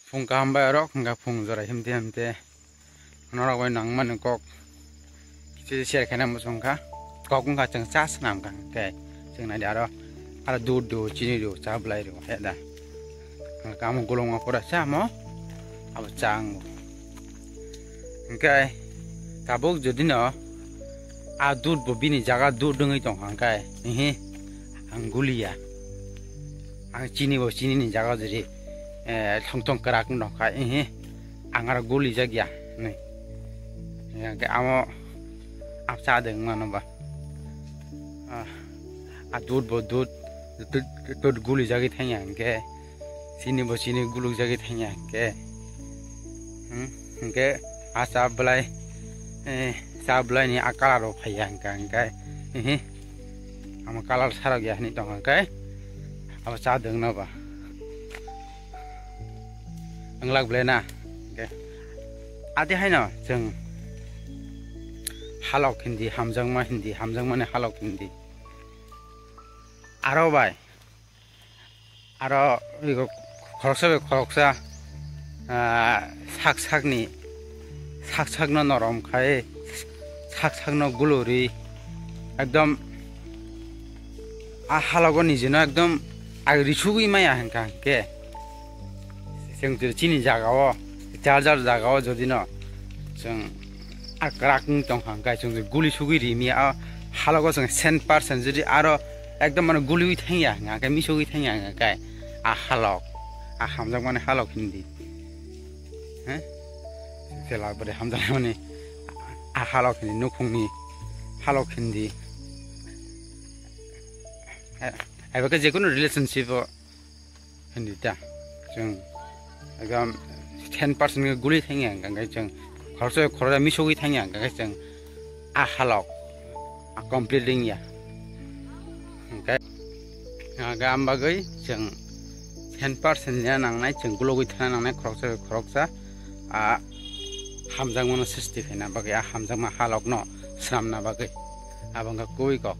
phung cam bay rok nga phung zora himte nora wai nang man kok chi share khana mu song kha kok nga chang chas nam ka ke chang na daro ara du du chini du cha blai ro he da kamu gulong pura cha mo aba chang kai tabuk jodi no a dud bo bini jaga du dungai tong hang kai hi angulia ang chini bo chini ni jaga jeri thong kerak no kai hi angara guli jagya ni ya ke amo apsa deng mana ba a dud bo dud guli jagi thanya ke sini bo sini gulu jagi thanya ke asa blai sablai ni akala ro phayang kan kai hi ama kalar sarag ya ni tong kai aba sa deng na ba anglak blena ke ade haina jeng halok hindi hamjang mane halok hindi aro bai aro igo khoroksa sak no norom khai sak no guluri ekdom a halogo nijino ekdom agri sugui maya hanka ke जों चिनि जागाव चार्जार जागाव जदि न जों आक्राकं दंखांगाय जों गुलि सुगि रिमिया हालगो जों 100% जदि आरो एकदम माने गुलि थांया गाय मिसुगि थांया गाय आ हालक आ हामजां माने हालक हिन्दी ह जेला बरे हामजां माने आ हालक हिन्दी नुखुंनि हालक हिन्दी एबा जेकुनु रिलेशनशिप हिन्दी ता जों agam 10% guli thangya gangai jeng khorja misogi thangya gangai jeng a halok a completing ya okay agam bagai jeng 10% ya nangnai jeng gulogi thana nangnai khoroksa a hamjang mono sisti phena bagai a hamjang ma halok no sramna bagai abanga koi kok